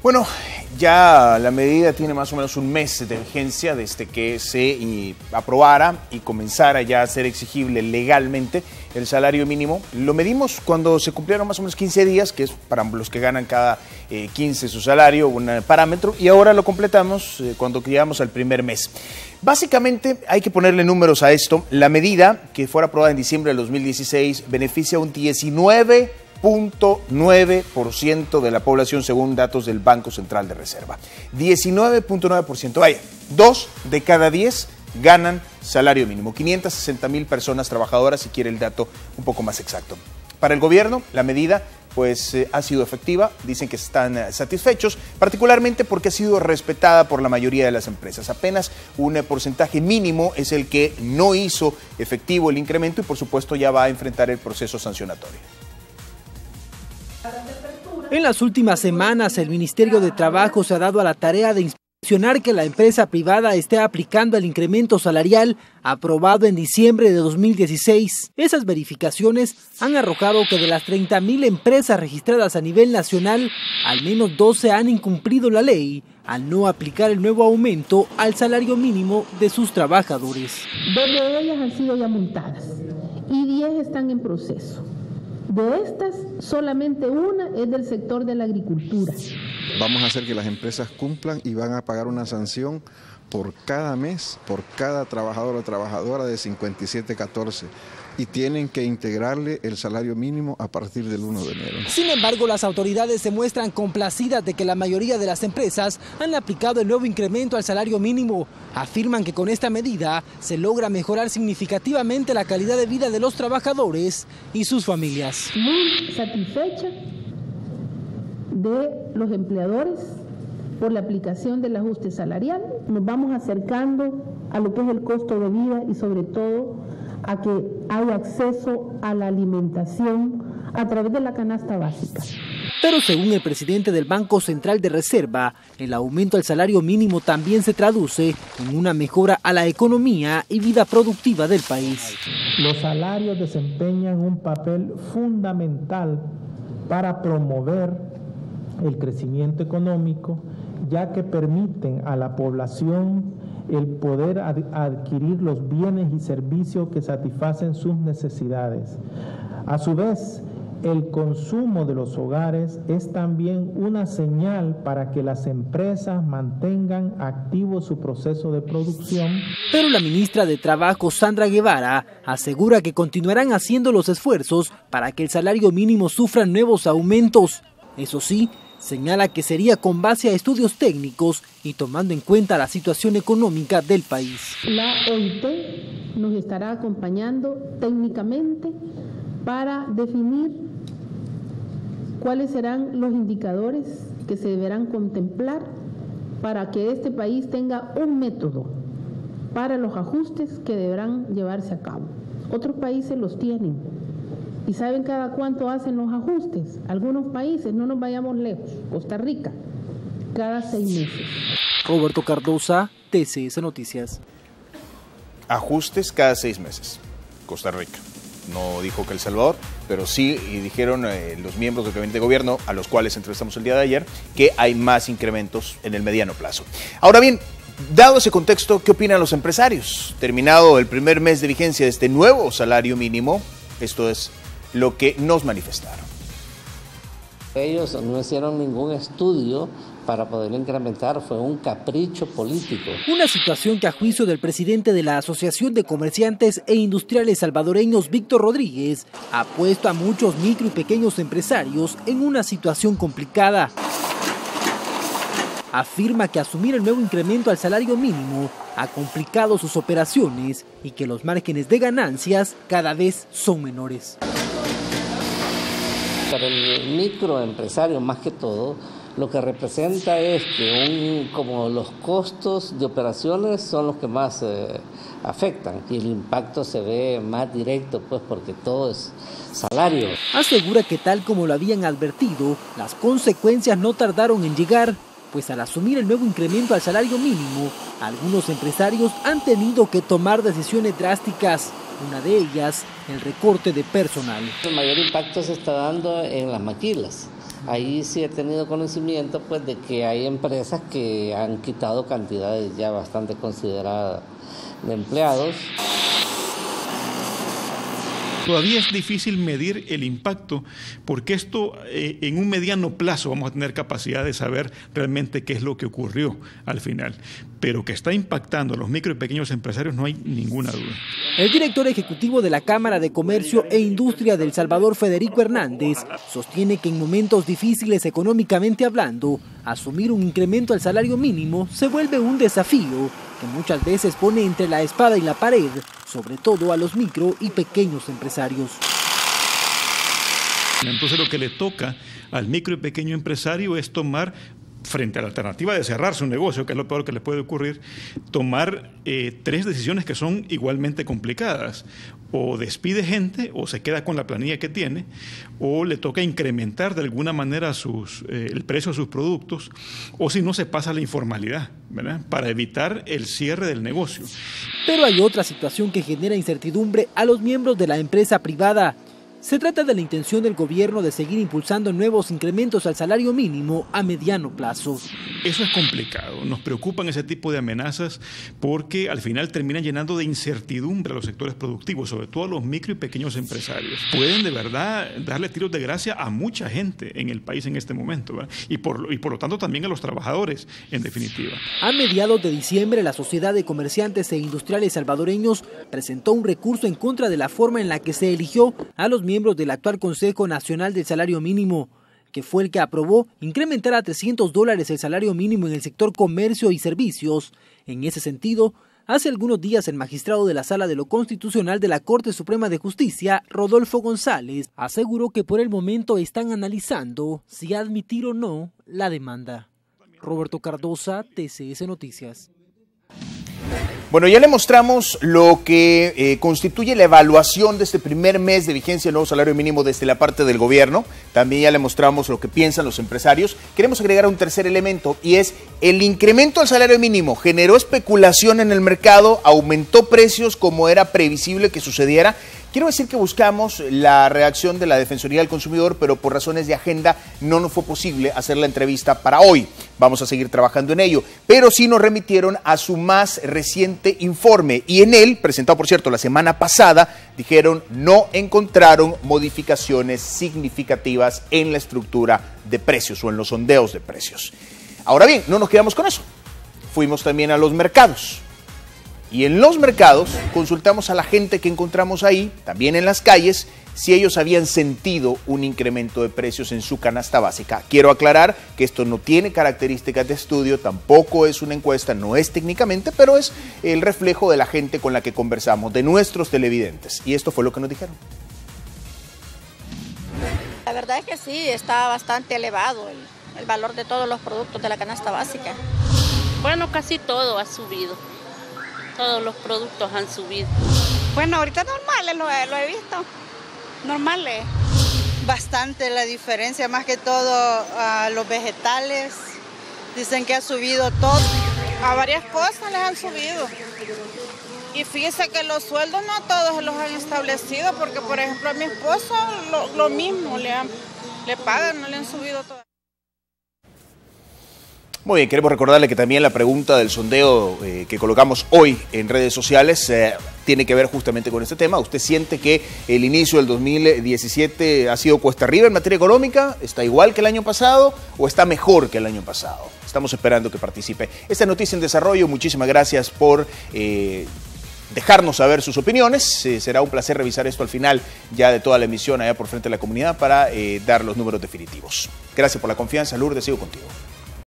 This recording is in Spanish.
Bueno, ya la medida tiene más o menos un mes de vigencia desde que se aprobara y comenzara ya a ser exigible legalmente el salario mínimo. Lo medimos cuando se cumplieron más o menos 15 días, que es para los que ganan cada 15 su salario, un parámetro, y ahora lo completamos cuando llegamos al primer mes. Básicamente hay que ponerle números a esto. La medida, que fue aprobada en diciembre del 2016, beneficia a un 19.9% de la población según datos del Banco Central de Reserva. 19.9%. Vaya, 2 de cada 10 ganan salario mínimo. 560,000 personas trabajadoras, si quiere el dato un poco más exacto. Para el gobierno, la medida pues ha sido efectiva, dicen que están satisfechos, particularmente porque ha sido respetada por la mayoría de las empresas. Apenas un porcentaje mínimo es el que no hizo efectivo el incremento y por supuesto ya va a enfrentar el proceso sancionatorio. En las últimas semanas, el Ministerio de Trabajo se ha dado a la tarea de inspeccionar que la empresa privada esté aplicando el incremento salarial aprobado en diciembre de 2016. Esas verificaciones han arrojado que de las 30,000 empresas registradas a nivel nacional, al menos 12 han incumplido la ley al no aplicar el nuevo aumento al salario mínimo de sus trabajadores. 2 de ellas han sido ya multadas y 10 están en proceso. De estas, solamente una es del sector de la agricultura. Vamos a hacer que las empresas cumplan y van a pagar una sanción por cada mes, por cada trabajador o trabajadora de 57.14 y tienen que integrarle el salario mínimo a partir del 1 de enero. Sin embargo, las autoridades se muestran complacidas de que la mayoría de las empresas han aplicado el nuevo incremento al salario mínimo. Afirman que con esta medida se logra mejorar significativamente la calidad de vida de los trabajadores y sus familias. Muy satisfecha de los empleadores por la aplicación del ajuste salarial. Nos vamos acercando a lo que es el costo de vida y sobre todo a que haya acceso a la alimentación a través de la canasta básica. Pero según el presidente del Banco Central de Reserva, el aumento al salario mínimo también se traduce en una mejora a la economía y vida productiva del país. Los salarios desempeñan un papel fundamental para promover el crecimiento económico, ya que permiten a la población el poder adquirir los bienes y servicios que satisfacen sus necesidades. A su vez, el consumo de los hogares es también una señal para que las empresas mantengan activo su proceso de producción. Pero la ministra de Trabajo, Sandra Guevara, asegura que continuarán haciendo los esfuerzos para que el salario mínimo sufra nuevos aumentos. Eso sí, señala que sería con base a estudios técnicos y tomando en cuenta la situación económica del país. La OIT nos estará acompañando técnicamente para definir cuáles serán los indicadores que se deberán contemplar para que este país tenga un método para los ajustes que deberán llevarse a cabo. Otros países los tienen. ¿Y saben cada cuánto hacen los ajustes? Algunos países, no nos vayamos lejos, Costa Rica, cada 6 meses. Roberto Cardosa, TCS Noticias. Ajustes cada 6 meses, Costa Rica. No dijo que El Salvador, pero sí y dijeron los miembros del gabinete de gobierno, a los cuales entrevistamos el día de ayer, que hay más incrementos en el mediano plazo. Ahora bien, dado ese contexto, ¿qué opinan los empresarios? Terminado el primer mes de vigencia de este nuevo salario mínimo, esto es lo que nos manifestaron. Ellos no hicieron ningún estudio para poder incrementar, fue un capricho político. Una situación que a juicio del presidente de la Asociación de Comerciantes e Industriales Salvadoreños, Víctor Rodríguez, ha puesto a muchos micro y pequeños empresarios en una situación complicada. Afirma que asumir el nuevo incremento al salario mínimo ha complicado sus operaciones y que los márgenes de ganancias cada vez son menores. Para el microempresario, más que todo, lo que representa es que como los costos de operaciones son los que más afectan y el impacto se ve más directo, pues porque todo es salario. Asegura que tal como lo habían advertido, las consecuencias no tardaron en llegar, pues al asumir el nuevo incremento al salario mínimo, algunos empresarios han tenido que tomar decisiones drásticas. Una de ellas, el recorte de personal. El mayor impacto se está dando en las maquilas, Ahí sí he tenido conocimiento pues de que hay empresas que han quitado cantidades ya bastante consideradas de empleados. Todavía es difícil medir el impacto porque esto en un mediano plazo vamos a tener capacidad de saber realmente qué es lo que ocurrió al final. Pero que está impactando a los micro y pequeños empresarios no hay ninguna duda. El director ejecutivo de la Cámara de Comercio e Industria de El Salvador, Federico Hernández, sostiene que en momentos difíciles económicamente hablando, asumir un incremento al salario mínimo se vuelve un desafío que muchas veces pone entre la espada y la pared, sobre todo a los micro y pequeños empresarios. Entonces lo que le toca al micro y pequeño empresario es tomar, frente a la alternativa de cerrar su negocio, que es lo peor que le puede ocurrir, tomar 3 decisiones que son igualmente complicadas. O despide gente, o se queda con la planilla que tiene, o le toca incrementar de alguna manera el precio de sus productos, o si no se pasa a la informalidad, ¿verdad?, para evitar el cierre del negocio. Pero hay otra situación que genera incertidumbre a los miembros de la empresa privada. Se trata de la intención del gobierno de seguir impulsando nuevos incrementos al salario mínimo a mediano plazo. Eso es complicado. Nos preocupan ese tipo de amenazas porque al final terminan llenando de incertidumbre a los sectores productivos, sobre todo a los micro y pequeños empresarios. Pueden de verdad darle tiros de gracia a mucha gente en el país en este momento, ¿verdad? Y por lo tanto también a los trabajadores, en definitiva. A mediados de diciembre, la Sociedad de Comerciantes e Industriales Salvadoreños presentó un recurso en contra de la forma en la que se eligió a los miembros del actual Consejo Nacional del Salario Mínimo, que fue el que aprobó incrementar a $300 el salario mínimo en el sector comercio y servicios. En ese sentido, hace algunos días el magistrado de la Sala de lo Constitucional de la Corte Suprema de Justicia, Rodolfo González, aseguró que por el momento están analizando si admitir o no la demanda. Roberto Cardosa, TCS Noticias. Bueno, ya le mostramos lo que constituye la evaluación de este primer mes de vigencia del nuevo salario mínimo desde la parte del gobierno. También ya le mostramos lo que piensan los empresarios. Queremos agregar un tercer elemento y es el incremento al salario mínimo. Generó especulación en el mercado, aumentó precios como era previsible que sucediera. Quiero decir que buscamos la reacción de la Defensoría del Consumidor, pero por razones de agenda no nos fue posible hacer la entrevista para hoy. Vamos a seguir trabajando en ello, pero sí nos remitieron a su más reciente informe y en él, presentado por cierto la semana pasada, dijeron no encontraron modificaciones significativas en la estructura de precios o en los sondeos de precios. Ahora bien, no nos quedamos con eso. Fuimos también a los mercados. Y en los mercados consultamos a la gente que encontramos ahí, también en las calles, si ellos habían sentido un incremento de precios en su canasta básica. Quiero aclarar que esto no tiene características de estudio, tampoco es una encuesta, no es técnicamente, pero es el reflejo de la gente con la que conversamos, de nuestros televidentes. Y esto fue lo que nos dijeron. La verdad es que sí, está bastante elevado el valor de todos los productos de la canasta básica. Bueno, casi todo ha subido. Todos los productos han subido. Bueno, ahorita normales lo he visto. Normales. Bastante la diferencia, más que todo a los vegetales. Dicen que ha subido todo. A varias cosas les han subido. Y fíjese que los sueldos no todos los han establecido, porque por ejemplo a mi esposo lo mismo le pagan, no le han subido todo. Muy bien, queremos recordarle que también la pregunta del sondeo que colocamos hoy en redes sociales tiene que ver justamente con este tema. ¿Usted siente que el inicio del 2017 ha sido cuesta arriba en materia económica? ¿Está igual que el año pasado o está mejor que el año pasado? Estamos esperando que participe. Esta noticia en desarrollo, muchísimas gracias por dejarnos saber sus opiniones. Será un placer revisar esto al final ya de toda la emisión allá por Frente a la Comunidad para dar los números definitivos. Gracias por la confianza, Lourdes, sigo contigo.